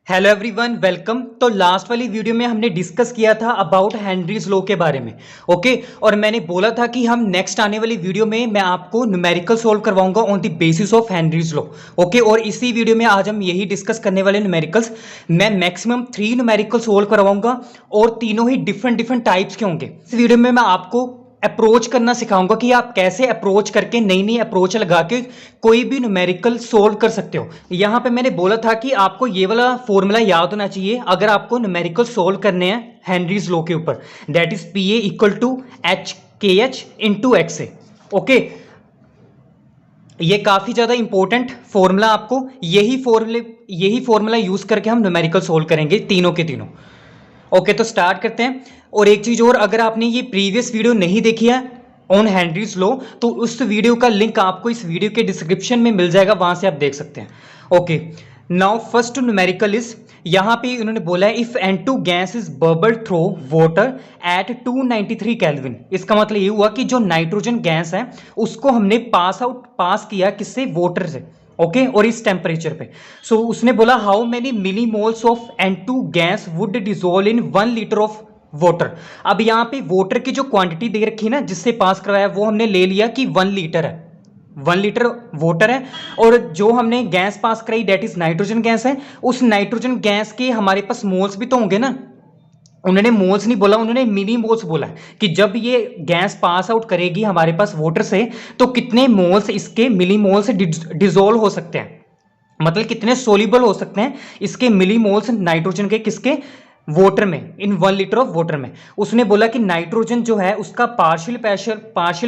Hello everyone, welcome. तो last वाली video में हमने डिस्कस किया था अबाउट हेनरीज लॉ के बारे में। ओके, और मैंने बोला था कि हम नेक्स्ट आने वाली वीडियो में मैं आपको न्यूमेरिकल सोल्व करवाऊंगा on the basis of Henry's law. Okay, और इसी वीडियो में आज हम यही डिस्कस करने वाले न्यूमेरिकल्स। मैं मैक्सिमम 3 न्यूमेरिकल सोल्व करवाऊंगा और तीनों ही डिफरेंट डिफरेंट टाइप्स के होंगे। इस वीडियो में मैं आपको अप्रोच करना सिखाऊंगा कि आप कैसे अप्रोच करके नई नई अप्रोच लगा के कोई भी न्यूमेरिकल सोल्व कर सकते हो। यहाँ पे मैंने बोला था कि आपको ये वाला फॉर्मूला याद होना चाहिए अगर आपको न्यूमेरिकल सोल्व करने हैं हेनरीज लॉ के ऊपर, that is P A equal to H K H into X A. Okay, ये काफी ज्यादा इंपॉर्टेंट फॉर्मूला, आपको यही फॉर्मूला यूज करके हम न्यूमेरिकल सोल्व करेंगे तीनों के तीनों। ओके, तो स्टार्ट करते हैं। और एक चीज और, अगर आपने ये प्रीवियस वीडियो नहीं देखी है ऑन हेनरीज लॉ तो उस वीडियो का लिंक आपको इस वीडियो के डिस्क्रिप्शन में मिल जाएगा, वहां से आप देख सकते हैं। Okay, now first numerical is, यहां पे उन्होंने बोला है if N2 gas is bubble through water at 293 kelvin. इसका मतलब ये हुआ कि जो नाइट्रोजन गैस है उसको हमने पास किया किससे, वाटर से। ओके, और इस टेम्परेचर पे। सो उसने बोला how many milli moles of N2 gas would dissolve in 1 litre of water. अब यहाँ पे वाटर की जो क्वांटिटी दे रखी है ना, जिससे पास कराया, वो हमने ले लिया कि 1 लीटर है, 1 लीटर वाटर है। और जो हमने गैस पास कराई डेट इज नाइट्रोजन गैस है। उस नाइट्रोजन गैस के हमारे पास मोल्स भी तो होंगे ना। उन्होंने मोल्स नहीं बोला, उन्होंने मिली मोल्स बोला कि जब ये गैस पास आउट करेगी हमारे पास वाटर से तो कितने मोल्स इसके मिली मोल्स डिजोल्व हो सकते हैं, मतलब कितने सोल्यूबल हो सकते हैं इसके मिली मोल्स नाइट्रोजन के, किसके, वाटर में, इन 1 लीटर ऑफ वाटर में। उसने बोला कि नाइट्रोजन जो है उसका पार्शियल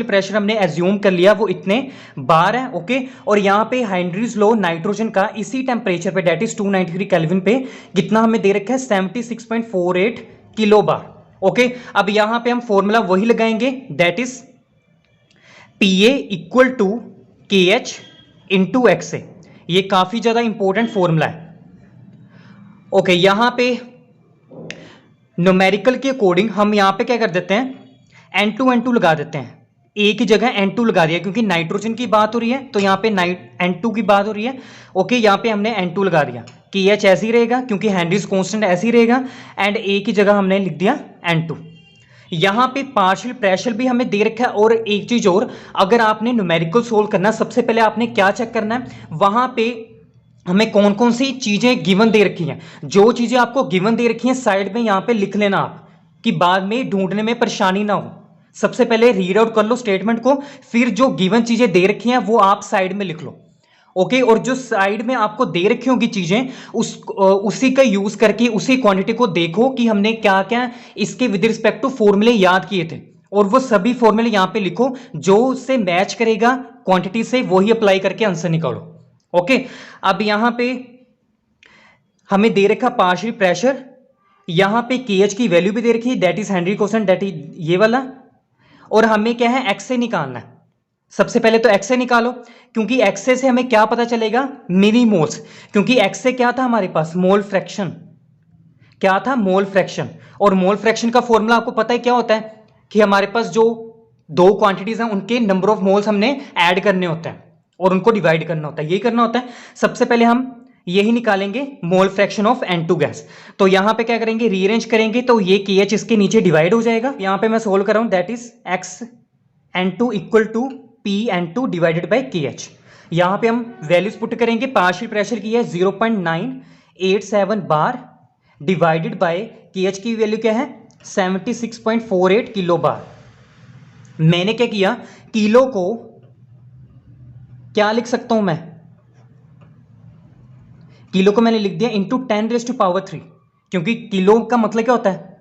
प्रेशर हमने एज्यूम कर लिया वो इतने बार है। ओके, और यहाँ पे हेनरीज लॉ नाइट्रोजन का इसी टेम्परेचर पे डेट इज 293 केल्विन पे कितना हमें दे रखा है, 76.48 किलो बार। ओके, अब यहां पे हम फॉर्मूला वही लगाएंगे, that is P A equal to K H into X A. ये काफी ज्यादा इंपॉर्टेंट फॉर्मूला है। ओके, यहां पे न्यूमेरिकल के अकॉर्डिंग हम यहां पे क्या कर देते हैं, N2 लगा देते हैं। एक ही जगह N2 लगा दिया क्योंकि नाइट्रोजन की बात हो रही है तो यहाँ पे N2 की बात हो रही है। ओके, यहाँ पे हमने N2 लगा दिया कि एच ऐसे ही रहेगा क्योंकि हेनरीज कांस्टेंट ऐसे ही रहेगा, एंड एक ही जगह हमने लिख दिया N2। यहाँ पे पार्शियल प्रेशर भी हमें दे रखा है। और एक चीज और, अगर आपने न्यूमेरिकल सोल्व करना सबसे पहले आपने क्या चेक करना है, वहां पे हमें कौन कौन सी चीजें गिवन दे रखी हैं। जो चीजें आपको गिवन दे रखी हैं साइड में यहां पे लिख लेना आप, कि बाद में ढूंढने में परेशानी ना हो। सबसे पहले रीड आउट कर लो स्टेटमेंट को, फिर जो गिवन चीजें दे रखी हैं वो आप साइड में लिख लो। ओके, और जो साइड में आपको दे रखी होगी चीजें उसी का यूज करके उसी क्वांटिटी को देखो कि हमने क्या क्या इसके विद रिस्पेक्ट टू फॉर्मूले याद किए थे, और वो सभी फॉर्मूले यहां पे लिखो, जो उससे मैच करेगा क्वांटिटी से वही अप्लाई करके आंसर निकालो। ओके, अब यहां पे हमें दे रखा पार्शियल प्रेशर, यहां पे के एच की वैल्यू भी दे रखी है, that is Henry question, that is ये वाला। और हमें क्या है, एक्स से निकालना है। सबसे पहले तो एक्स से निकालो, क्योंकि एक्स से हमें क्या पता चलेगा, मिली मोल्स। क्योंकि एक्स से क्या था हमारे पास, मोल फ्रैक्शन। क्या था, मोल फ्रैक्शन। और मोल फ्रैक्शन का फॉर्मूला आपको पता है क्या होता है, कि हमारे पास जो दो क्वांटिटीज हैं उनके नंबर ऑफ मोल्स हमने ऐड करने होते हैं और उनको डिवाइड करना होता है, यही करना होता है। सबसे पहले हम यही निकालेंगे, मोल फ्रैक्शन ऑफ N2 गैस। तो यहां पे क्या करेंगे, रीअरेंज करेंगे तो ये के एच इसके नीचे डिवाइड हो जाएगा। यहां पे मैं सोल्व कर रहा हूं, that is X N2 equal to P N2 divided by K H. यहां पे हम वैल्यूज पुट करेंगे, पार्शियल प्रेशर की है 0.987 bar divided by K H की वैल्यू क्या है, 76.48 किलो बार। मैंने क्या किया, किलो को क्या लिख सकता हूं मैं, किलो को मैंने लिख दिया इंटू 10⁻³ क्योंकि किलो का मतलब क्या होता है,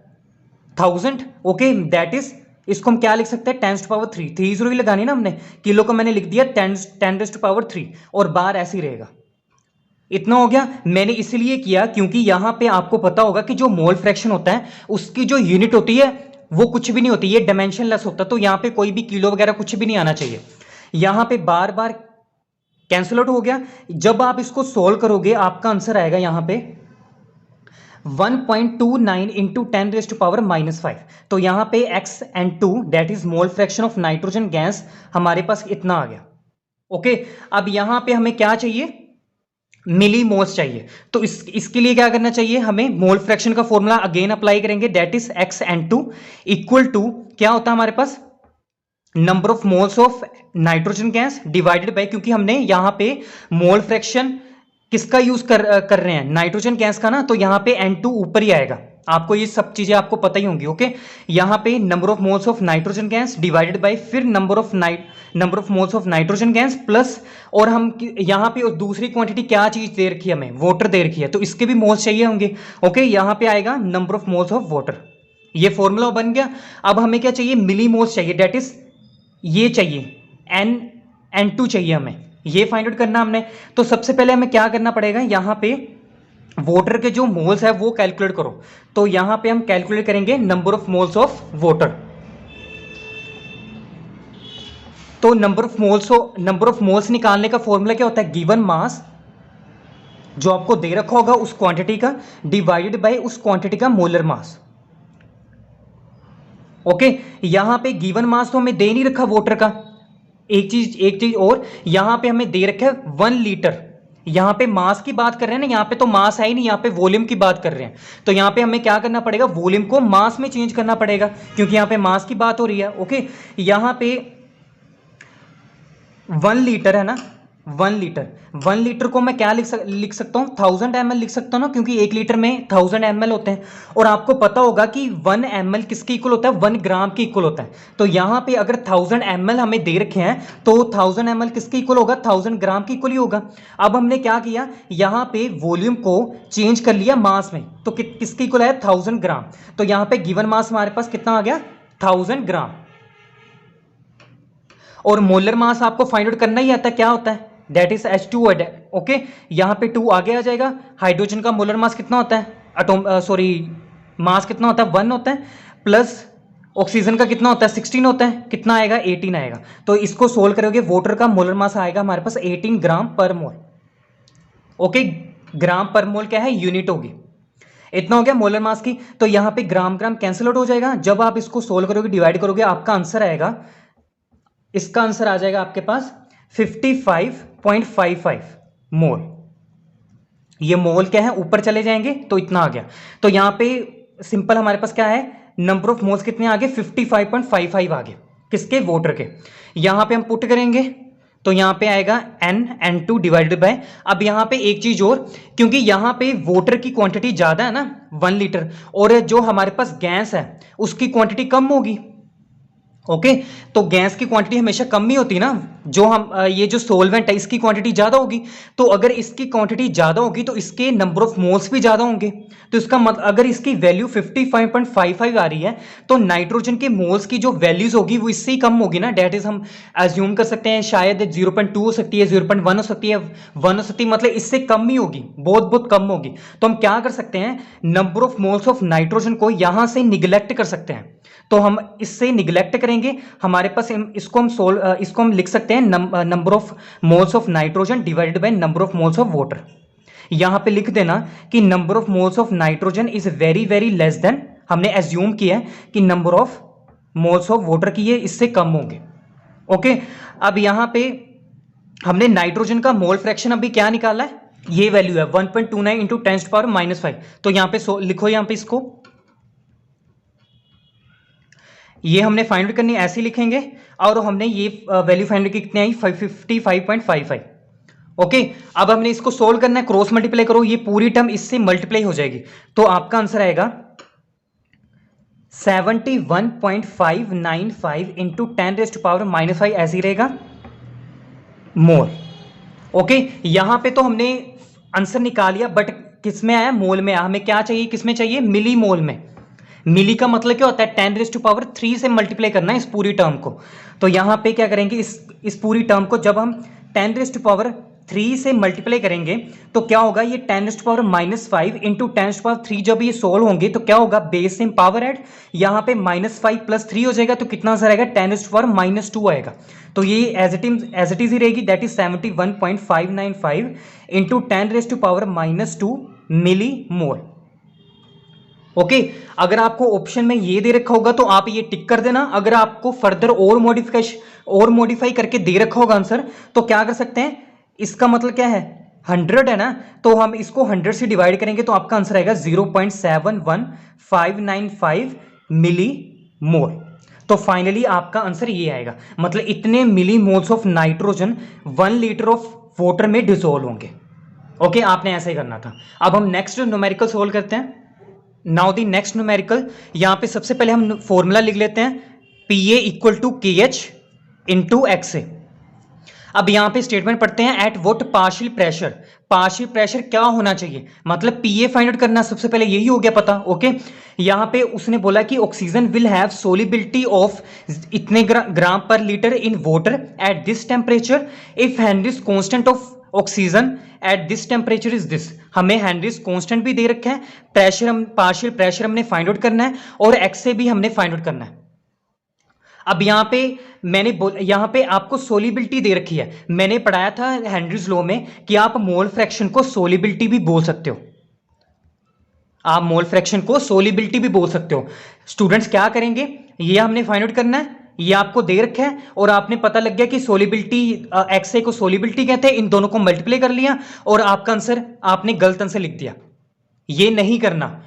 1000। ओके, दैट इज, इसको हम क्या लिख सकते हैं, 10⁻³ 3 जीरो ही लगानी ना हमने। किलो को मैंने लिख दिया 10⁻³ और बार ऐसे ही रहेगा। इतना हो गया। मैंने इसलिए किया क्योंकि यहां पे आपको पता होगा कि जो मोल फ्रैक्शन होता है उसकी जो यूनिट होती है वो कुछ भी नहीं होती, ये डायमेंशनलेस होता है। तो यहां पे कोई भी किलो वगैरह कुछ भी नहीं आना चाहिए। यहां पे बार बार कैंसिल आउट हो गया। जब आप इसको सोल्व करोगे आपका आंसर आएगा यहां पे 1.29 इंटू 10⁻⁻5। तो यहां पे Xn2 that is mole fraction of nitrogen gas हमारे पास इतना आ गया। ओके, अब यहां पे हमें क्या चाहिए, मिली मोल्स चाहिए। तो इसके लिए क्या करना चाहिए, हमें मोल फ्रैक्शन का फॉर्मूला अगेन अप्लाई करेंगे, that is XN2 equal to क्या होता है हमारे पास, number of moles of nitrogen gas divided by, क्योंकि हमने यहां पे मोल फ्रैक्शन किसका यूज कर रहे हैं, नाइट्रोजन गैस का ना, तो यहां पे N2 ऊपर ही आएगा। आपको ये सब चीजें आपको पता ही होंगी। ओके, यहां पे number of moles of nitrogen gas divided by फिर number of moles of nitrogen gas plus, और हम यहां पे दूसरी क्वांटिटी क्या चीज दे रखी है, हमें वाटर दे रखी है, तो इसके भी मोल्स चाहिए होंगे। ओके, यहां पे आएगा number of moles of water, ये फॉर्मूला बन गया। अब हमें क्या चाहिए, मिली मोल्स चाहिए, डेट इज ये चाहिए N2 चाहिए हमें, ये फाइंड आउट करना हमने। तो सबसे पहले हमें क्या करना पड़ेगा, यहां पे वाटर के जो मोल्स है वो कैलकुलेट करो। तो यहां पे हम कैलकुलेट करेंगे number of moles of water. तो नंबर ऑफ मोल्स निकालने का फॉर्मूला क्या होता है, गिवन मास जो आपको दे रखा होगा उस क्वांटिटी का डिवाइडेड बाय उस क्वांटिटी का मोलर मास। ओके, यहां पे गिवन मास तो हमें दे नहीं रखा वाटर का, एक चीज और, यहां पे हमें दे रखा है 1 लीटर। यहां पे मास की बात कर रहे हैं ना, यहां पे तो मास है ही नहीं, यहां पे वॉल्यूम की बात कर रहे हैं। तो यहां पे हमें क्या करना पड़ेगा, वॉल्यूम को मास में चेंज करना पड़ेगा, क्योंकि यहां पे मास की बात हो रही है। ओके, यहां पे 1 लीटर है ना, 1 लीटर को मैं क्या लिख सकता हूँ, 1000 ml लिख सकता हूँ ना, क्योंकि 1 लीटर में 1000 ml होते हैं। और आपको पता होगा कि 1 ml किसके इक्वल होता है, 1 ग्राम के इक्वल होता है। तो यहाँ पे अगर 1000 ml हमें दे रखे हैं तो 1000 ml किसके इक्वल होगा, 1000 ग्राम के इक्वल ही होगा। अब हमने क्या किया, यहाँ पे वॉल्यूम को चेंज कर लिया मास में, तो किसके इक्वल है, 1000 ग्राम। तो यहाँ पे गिवन मास हमारे पास कितना आ गया, 1000 ग्राम। और मोलर मास आपको फाइंड आउट करना ही आता है, क्या होता है, दैट इज H2O। ओके, यहां पे 2 आगे आ जाएगा। हाइड्रोजन का मोलर मास कितना होता है, मास कितना होता है, 1 होता है, प्लस ऑक्सीजन का कितना होता है, 16 होता है, कितना आएगा, 18 आएगा। तो इसको सोल्व करोगे, वाटर का मोलर मास आएगा हमारे पास 18 ग्राम पर मोल। ओके, ग्राम पर मोल क्या है, यूनिट होगी। इतना हो गया मोलर मास की। तो यहां पे ग्राम ग्राम कैंसिल आउट हो जाएगा। जब आप इसको सोल्व करोगे, डिवाइड करोगे, आपका आंसर आएगा, इसका आंसर आ जाएगा आपके पास 55.55 मोल। ये मोल क्या है, ऊपर चले जाएंगे तो इतना आ गया। तो यहां पे सिंपल हमारे पास क्या है, नंबर ऑफ मोल्स कितने आ गए, 55.55 आ गए, किसके, वाटर के। यहां पे हम पुट करेंगे तो यहां पे आएगा N2 डिवाइडेड बाय, अब यहां पे एक चीज और, क्योंकि यहां पे वाटर की क्वांटिटी ज्यादा है ना 1 लीटर, और जो हमारे पास गैस है उसकी क्वांटिटी कम होगी। ओके, तो गैस की क्वांटिटी हमेशा कम ही होती है ना, जो हम ये जो सोलवेंट है इसकी क्वांटिटी ज्यादा होगी। तो अगर इसकी क्वांटिटी ज्यादा होगी तो इसके नंबर ऑफ मोल्स भी ज्यादा होंगे। तो इसका मतलब अगर इसकी वैल्यू 55.55 आ रही है तो नाइट्रोजन के मोल्स की जो वैल्यूज होगी वो इससे ही कम होगी ना। डेट इज हम एज्यूम कर सकते हैं शायद 0.2 हो सकती है, 0.1 हो सकती है, 1 हो सकती है, मतलब इससे कम ही होगी, बहुत बहुत कम होगी। तो हम क्या कर सकते हैं, number of moles of nitrogen को यहां से निगलेक्ट कर सकते हैं। तो हम इससे निगलेक्ट करेंगे, हमारे पास इसको हम लिख सकते हैं number of moles of nitrogen divided by number of moles of water. यहां पे लिख देना कि number of moles of nitrogen is very very less than, हमने एज्यूम किया है कि number of moles of water की ये इससे कम होंगे। ओके, अब यहां पे हमने नाइट्रोजन का मोल फ्रैक्शन अभी क्या निकाला है, ये वैल्यू है 1.29 इंटू 10⁻⁵। तो यहां पे लिखो, यहां पे इसको ये हमने फाइंड आउट करनी, ऐसे लिखेंगे। और हमने ये वैल्यू फाइंड की कितनी आई, 55.55। ओके, अब हमने इसको सोल्व करना है, क्रॉस मल्टीप्लाई करो, ये पूरी टर्म इससे मल्टीप्लाई हो जाएगी। तो आपका आंसर आएगा 71.595 इंटू 10⁻⁵, ऐसे ही रहेगा मोल। ओके, यहां पे तो हमने आंसर निकाल लिया, बट किस में आया, मोल में आया। हमें क्या चाहिए, किस में चाहिए, मिली मोल में। मिली का मतलब क्या होता है, 10⁻³ से मल्टीप्लाई करना है इस पूरी टर्म को। तो यहां पे क्या करेंगे, इस पूरी टर्म को जब हम 10⁻³ से मल्टीप्लाई करेंगे तो क्या होगा, ये 10⁻⁻5 इंटू 10⁻³ जब ये सोल्व होंगे तो क्या होगा, बेस से पावर ऐड, यहाँ पे -5 + 3 हो जाएगा, तो कितना आंसर आएगा, 10⁻⁻² आएगा। तो ये एज इट इज ही रहेगी, that is 71.595 into 10⁻⁻² millimole. Okay, अगर आपको ऑप्शन में ये दे रखा होगा तो आप ये टिक कर देना। अगर आपको फर्दर और मॉडिफाई करके दे रखा होगा आंसर, तो क्या कर सकते हैं, इसका मतलब क्या है, 100 है ना, तो हम इसको 100 से डिवाइड करेंगे तो आपका आंसर आएगा 0.71595 मिली मोल। तो फाइनली आपका आंसर ये आएगा, मतलब इतने milli moles of nitrogen 1 litre of water में डिसोल्व होंगे। ओके, आपने ऐसे ही करना था। अब हम नेक्स्ट न्यूमेरिकल सोल्व करते हैं। नाउ द नेक्स्ट न्यूमेरिकल, यहां पे सबसे पहले हम फॉर्मूला लिख लेते हैं, PA equal to KH into XA। अब यहां पे स्टेटमेंट पढ़ते हैं, at what partial pressure, partial pressure क्या होना चाहिए, मतलब PA फाइंड आउट करना, सबसे पहले यही हो गया पता। ओके, यहां पे उसने बोला कि oxygen will have solubility of इतने ग्राम पर litre in water at this temperature if Henrys constant of oxygen at this temperature is this. हमें हेनरीज कांस्टेंट भी दे रखा है, प्रेशर हम पार्शियल प्रेशर हमने फाइंड आउट करना है और XA भी हमने फाइंड आउट करना है। अब यहां पे यहां पे आपको सोलिबिलिटी दे रखी है, मैंने पढ़ाया था हेनरीज लॉ में कि आप मोल फ्रैक्शन को सोलिबिलिटी भी बोल सकते हो, आप मोल फ्रैक्शन को सोलिबिलिटी भी बोल सकते हो। स्टूडेंट्स क्या करेंगे, ये हमने फाइंड आउट करना है, ये आपको दे रखा है और आपने पता लग गया कि सोलिबिलिटी XA को सोलिबिलिटी कहते हैं, इन दोनों को मल्टीप्लाई कर लिया और आपका आंसर आपने गलत आंसर लिख दिया। ये नहीं करना,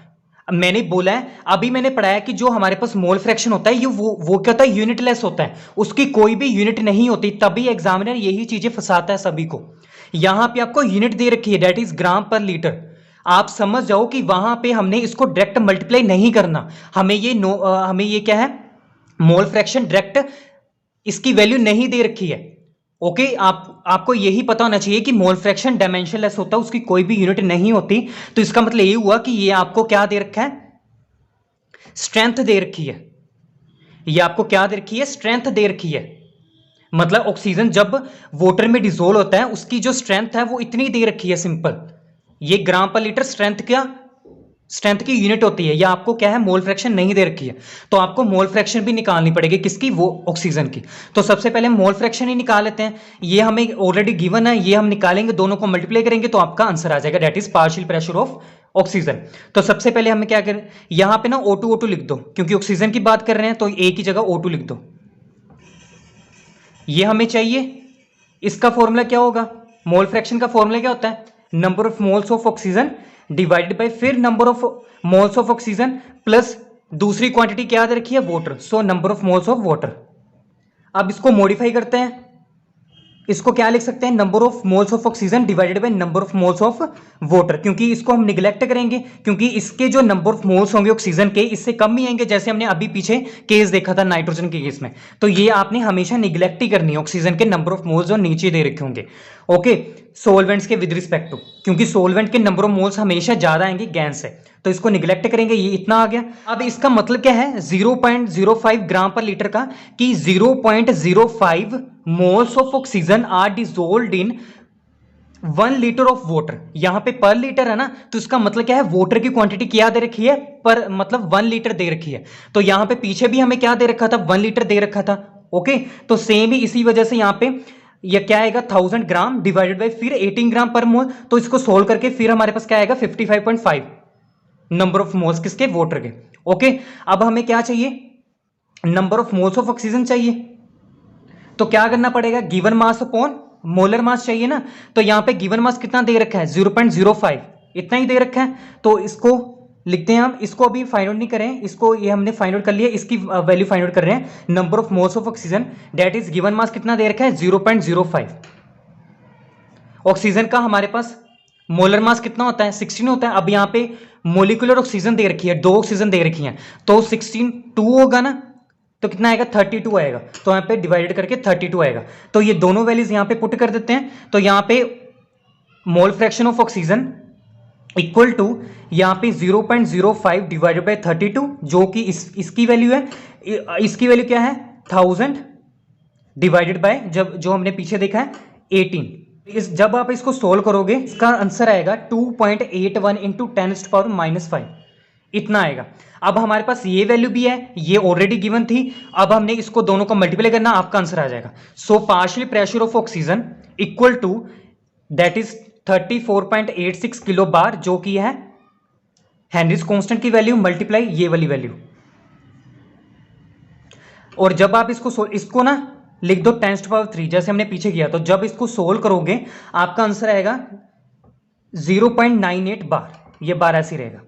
मैंने बोला है, अभी मैंने पढ़ाया कि जो हमारे पास मोल फ्रैक्शन होता है ये वो क्या होता है, यूनिटलेस होता है, उसकी कोई भी यूनिट नहीं होती, तभी एग्जामिनर यही चीजें फंसाता है सभी को। यहां पे आपको यूनिट दे रखी है, दैट इज ग्राम पर लीटर। आप समझ जाओ कि वहां पे हमने इसको डायरेक्ट मल्टीप्लाई नहीं करना, हमें ये क्या है, मोल फ्रैक्शन डायरेक्ट इसकी वैल्यू नहीं दे रखी है। ओके, आपको यही पता होना चाहिए कि मोल फ्रैक्शन डायमेंशनलेस होता है, उसकी कोई भी यूनिट नहीं होती। तो इसका मतलब ये हुआ कि ये आपको क्या दे रखा है, स्ट्रेंथ दे रखी है। ये आपको क्या दे रखी है, स्ट्रेंथ दे रखी है। मतलब ऑक्सीजन जब वाटर में डिसोल्व होता है उसकी जो स्ट्रेंथ है वो इतनी दे रखी है, सिंपल। ये ग्राम पर लीटर स्ट्रेंथ की यूनिट होती है, या आपको क्या है, मोल फ्रैक्शन नहीं दे रखी है, तो आपको मोल फ्रैक्शन भी निकालनी पड़ेगी, किसकी, वो ऑक्सीजन की। तो सबसे पहले मोल फ्रैक्शन ही निकाल लेते हैं, ये हमें ऑलरेडी गिवन है, ये हम निकालेंगे, दोनों को मल्टीप्लाई करेंगे तो आपका आंसर आ जाएगा, that is partial pressure of oxygen. तो सबसे पहले हमें क्या करें, यहां पे ना O2 लिख दो, क्योंकि ऑक्सीजन की बात कर रहे हैं तो A की जगह O2 लिख दो, ये हमें चाहिए। इसका फॉर्मूला क्या होगा, मोल फ्रैक्शन का फॉर्मूला क्या होता है, number of moles of oxygen divided by फिर number of moles of oxygen plus दूसरी क्वांटिटी क्या दे रखी है, water, so number of moles of water. अब इसको मॉडिफाई करते हैं, इसको क्या लिख सकते हैं, number of moles of oxygen divided by number of moles of water, क्योंकि इसको हम निगलेक्ट करेंगे, क्योंकि इसके जो नंबर ऑफ मोल्स होंगे ऑक्सीजन के इससे कम ही आएंगे, जैसे हमने अभी पीछे केस देखा था नाइट्रोजन के केस में। तो ये आपने हमेशा निगलेक्ट ही करनी है, ऑक्सीजन के नंबर ऑफ मोल्स जो नीचे दे रखे होंगे। ओके, सोलवेंट्स के विद रिस्पेक्ट टू, क्योंकि सोलवेंट के नंबर ऑफ मोल्स हमेशा ज्यादा आएंगे गैस से, तो इसको निगलेक्ट करेंगे, ये इतना आ गया। अब इसका मतलब क्या है 0.05 ग्राम पर लीटर का, कि 0.05 moles of oxygen are dissolved in 1 litre of water. यहां पे पर लीटर है ना, तो इसका मतलब क्या है, वाटर की क्वांटिटी क्या दे रखी है, पर मतलब 1 लीटर दे रखी है। तो यहां पे पीछे भी हमें क्या दे रखा था, 1 लीटर दे रखा था। ओके, तो सेम ही इसी वजह से यहां पे यह क्या आएगा, 1000 ग्राम डिवाइडेड बाय फिर 18 ग्राम पर मोल। तो इसको सोल्व करके फिर हमारे पास क्या आएगा, 55.5 नंबर ऑफ मोल्स किसके, वाटर के। ओके, अब हमें क्या चाहिए, number of moles of oxygen चाहिए, तो क्या करना पड़ेगा, given mass upon molar mass चाहिए ना। तो यहां पे गिवन मास कितना दे रखा है, 0.05, इतना ही दे रखा है। तो इसको लिखते हैं हम, इसको अभी फाइंड आउट नहीं करें, इसको ये हमने फाइंड आउट कर लिया, इसकी वैल्यू फाइंड आउट कर रहे हैं, number of moles of oxygen that is given mass कितना दे रखा है, 0.05। ऑक्सीजन का हमारे पास मोलर मास कितना होता है, 16 होता है। अब यहाँ पे मोलिकुलर ऑक्सीजन दे रखी है, 2 ऑक्सीजन दे रखी है, तो 16 2 होगा ना, तो कितना आएगा, 32 आएगा। तो यहाँ पे डिवाइडेड करके 32 आएगा। तो ये दोनों वैल्यूज यहाँ पे पुट कर देते हैं, तो यहाँ पे mole fraction of oxygen equal to यहाँ पे 0.05 डिवाइडेड बाय 32, जो कि इसकी वैल्यू है, इसकी वैल्यू क्या है, 1000 डिवाइडेड बाय जो हमने पीछे देखा है 18। जब आप इसको सोल्व करोगे इसका आंसर आएगा 2.81 इंटू 10⁻⁻5, इतना आएगा। अब हमारे पास ये वैल्यू भी है, ये ऑलरेडी गिवन थी, अब हमने इसको दोनों को मल्टीप्लाई करना, आपका आंसर आ जाएगा। So partial pressure of oxygen equal to that is 34.86 kilo bar, जो कि है हेनरीज कांस्टेंट की वैल्यू मल्टीप्लाई ये वाली वैल्यू। और जब आप इसको ना लिख दो 10⁻³ जैसे हमने पीछे किया, तो जब इसको सोल्व करोगे आपका आंसर आएगा 0.98 बार, ये बार ऐसी रहेगा।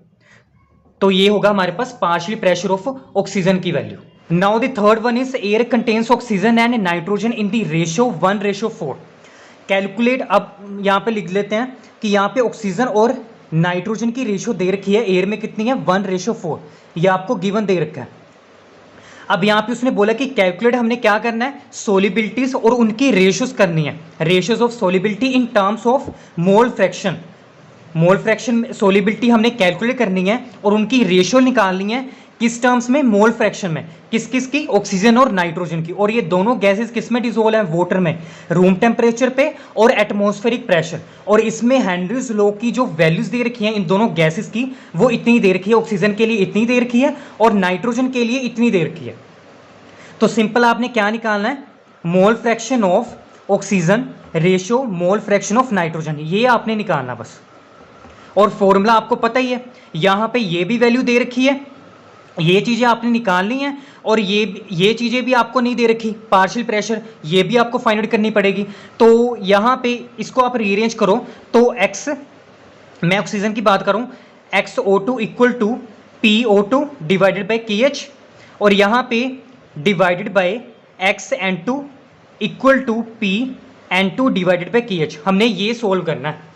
तो ये होगा हमारे पास पार्शियल प्रेशर ऑफ ऑक्सीजन की value. Now the third one is air contains oxygen and nitrogen in the ratio 1:4। Calculate, अब यहाँ पे लिख लेते हैं कि यहाँ पे ऑक्सीजन और नाइट्रोजन की रेशियो दे रखी है, एयर में कितनी है 1:4, ये आपको गिवन दे रखा है। अब यहाँ पे उसने बोला कि कैलकुलेट, हमने क्या करना है, सोलिबिलिटीज और उनकी रेशियोज करनी है, ratios of solubility in terms of mole fraction. Mole fraction solubility हमने कैलकुलेट करनी है और उनकी रेशियो निकालनी है, किस टर्म्स में, मोल फ्रैक्शन में, किस किस की, ऑक्सीजन और नाइट्रोजन की। और ये दोनों गैसेस किस में डिसोल्व है, वाटर में, रूम टेम्परेचर पे और एटमॉस्फेरिक प्रेशर। और इसमें हेनरीज लॉ की जो वैल्यूज दे रखी हैं इन दोनों गैसेस की, वो इतनी दे रखी है, ऑक्सीजन के लिए इतनी दे रखी है और नाइट्रोजन के लिए इतनी दे रखी है। तो सिंपल आपने क्या निकालना है, मोल fraction of oxygen ratio mole fraction of nitrogen, ये आपने निकालना बस। और फॉर्मूला आपको पता ही है, यहाँ पे ये भी वैल्यू दे रखी है, ये चीज़ें आपने निकालनी है। और ये चीज़ें भी आपको नहीं दे रखी, पार्शियल प्रेशर ये भी आपको फाइंड आउट करनी पड़ेगी। तो यहाँ पे इसको आप रीअरेंज करो तो x, मैं ऑक्सीजन की बात करूँ, XO2 equal to PO2 divided by KH, और यहाँ पे divided by XN2 equal to PN2 divided by KH। हमने ये सोल्व करना है,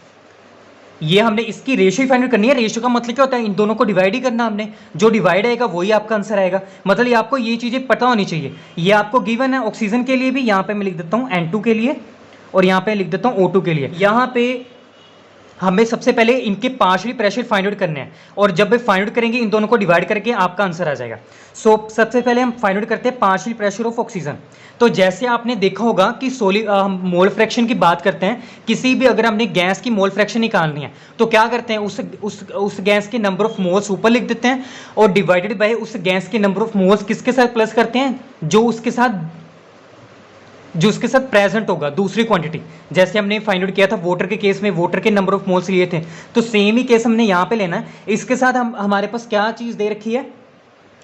ये हमने इसकी रेशियो फाइंड करनी है। रेशियो का मतलब क्या होता है, इन दोनों को डिवाइड ही करना हमने, जो डिवाइड आएगा वही आपका आंसर आएगा। मतलब ये आपको ये चीज़ें पता होनी चाहिए। ये आपको गिवन है ऑक्सीजन के लिए भी, यहाँ पे मैं लिख देता हूँ N2 के लिए और यहाँ पे लिख देता हूँ O2 के लिए। यहाँ पे हमें सबसे पहले इनके पार्शियल प्रेशर फाइंड आउट करने हैं, और जब वे फाइंड आउट करेंगे इन दोनों को डिवाइड करके आपका आंसर आ जाएगा। सो सबसे पहले हम फाइंड आउट करते हैं पार्शियल प्रेशर ऑफ ऑक्सीजन। तो जैसे आपने देखा होगा कि हम मोल फ्रैक्शन की बात करते हैं, किसी भी अगर हमने गैस की मोल फ्रैक्शन निकालनी है तो क्या करते हैं, उस गैस के नंबर ऑफ मोल्स ऊपर लिख देते हैं और डिवाइडेड बाय उस गैस के नंबर ऑफ मोल्स किसके साथ प्लस करते हैं, जो उसके साथ प्रेजेंट होगा, दूसरी क्वांटिटी। जैसे हमने फाइंड आउट किया था वाटर के केस में, वाटर के नंबर ऑफ मोल्स लिए थे, तो सेम ही केस हमने यहाँ पे लेना है। इसके साथ हमारे पास क्या चीज़ दे रखी है,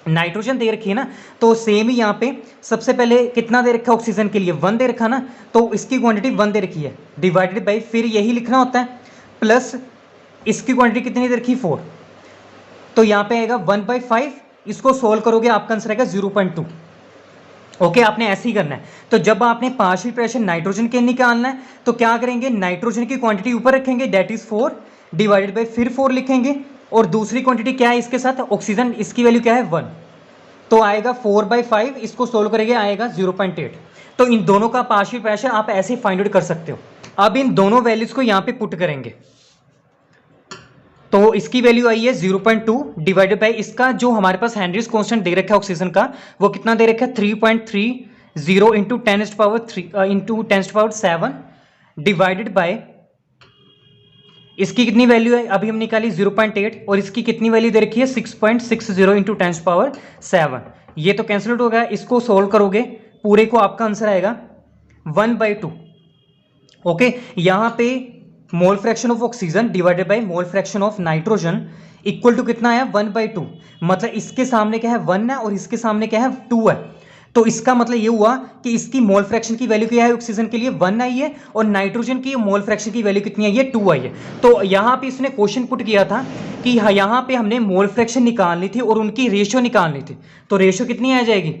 नाइट्रोजन दे रखी है ना, तो सेम ही यहाँ पे सबसे पहले कितना दे रखा है ऑक्सीजन के लिए, 1 दे रखा ना, तो इसकी क्वांटिटी 1 दे रखी है, डिवाइडेड बाई फिर यही लिखना होता है, प्लस इसकी क्वांटिटी कितनी दे रखी, 4। तो यहाँ पे आएगा 1/5, इसको सोल्व करोगे आपका आंसर आएगा 0.2। ओके, आपने ऐसे ही करना है। तो जब आपने पार्शियल प्रेशर नाइट्रोजन के निकालना है तो क्या करेंगे, नाइट्रोजन की क्वांटिटी ऊपर रखेंगे, दैट इज 4 डिवाइडेड बाई फिर 4 लिखेंगे, और दूसरी क्वांटिटी क्या है इसके साथ, ऑक्सीजन, इसकी वैल्यू क्या है 1, तो आएगा 4/5, इसको सोल्व करेंगे आएगा 0.8। तो इन दोनों का पार्शियल प्रेशर आप ऐसे फाइंड आउट कर सकते हो। अब इन दोनों वैल्यूज को यहाँ पे पुट करेंगे, तो इसकी वैल्यू आई है 0.2 डिवाइडेड बाई इसका जो हमारे पास हेनरीज कांस्टेंट दे रखा है ऑक्सीजन का, वो कितना दे रखा है 3.30 इंटू 10⁻⁷ डिवाइडेड बाय इसकी कितनी वैल्यू है, अभी हम निकाली 0.8, और इसकी कितनी वैल्यू दे रखी है 6.60 इंटू 10⁻⁷। ये तो कैंसिल आउट हो गया, इसको सोल्व करोगे पूरे को आपका आंसर आएगा 1/2। ओके, यहाँ पे mole fraction of oxygen divided by mole fraction of nitrogen equal to कितना है 1/2। मतलब इसके सामने क्या है 1 है और इसके सामने क्या है 2 है। तो इसका मतलब ये हुआ कि इसकी मोल फ्रैक्शन की वैल्यू क्या है ऑक्सीजन के लिए 1 आई है, और नाइट्रोजन की मोल फ्रैक्शन की वैल्यू कितनी आई है 2 आई है। तो यहाँ पे इसने क्वेश्चन पुट किया था कि यहाँ पे हमने मोल फ्रैक्शन निकालनी थी और उनकी रेशियो निकालनी थी। तो रेशियो कितनी आ जाएगी,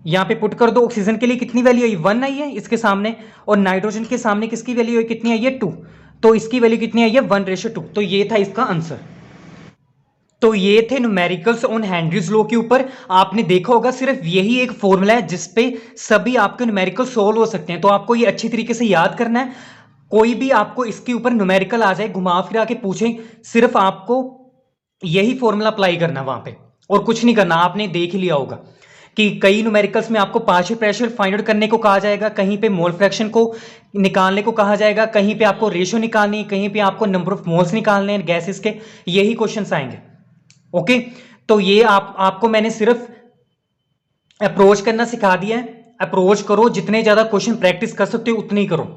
यहाँ पे पुट कर दो, ऑक्सीजन के लिए कितनी वैल्यू आई 1 आई है इसके सामने, और नाइट्रोजन के सामने किसकी वैल्यू आई, कितनी आई है 2, तो इसकी वैल्यू कितनी आई है 1:2। तो ये था इसका आंसर। तो ये थे न्यूमेरिकल्स ऑन हेनरीज लॉ के ऊपर। आपने देखा होगा सिर्फ यही एक फॉर्मूला है जिसपे सभी आपके न्यूमेरिकल सोल्व हो सकते हैं। तो आपको ये अच्छी तरीके से याद करना है। कोई भी आपको इसके ऊपर न्यूमेरिकल आ जाए, घुमा फिरा के पूछे, सिर्फ आपको यही फॉर्मूला अप्लाई करना वहां पे, और कुछ नहीं करना। आपने देख ही लिया होगा कि कई न्यूमेरिकल्स में आपको पार्शियल प्रेशर फाइंड आउट करने को कहा जाएगा, कहीं पे मोल फ्रैक्शन को निकालने को कहा जाएगा, कहीं पे आपको रेशियो निकालनी है, कहीं पे आपको नंबर ऑफ मोल्स निकालने हैं गैसेस के, यही क्वेश्चंस आएंगे। ओके, तो ये आपको मैंने सिर्फ अप्रोच करना सिखा दिया है। अप्रोच करो, जितने ज्यादा क्वेश्चन प्रैक्टिस कर सकते हो उतने ही करो।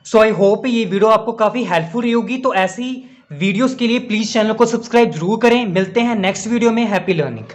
सो आई होप ये वीडियो आपको काफी हेल्पफुल रही होगी। तो ऐसी वीडियोस के लिए प्लीज चैनल को सब्सक्राइब जरूर करें। मिलते हैं नेक्स्ट वीडियो में। Happy learning.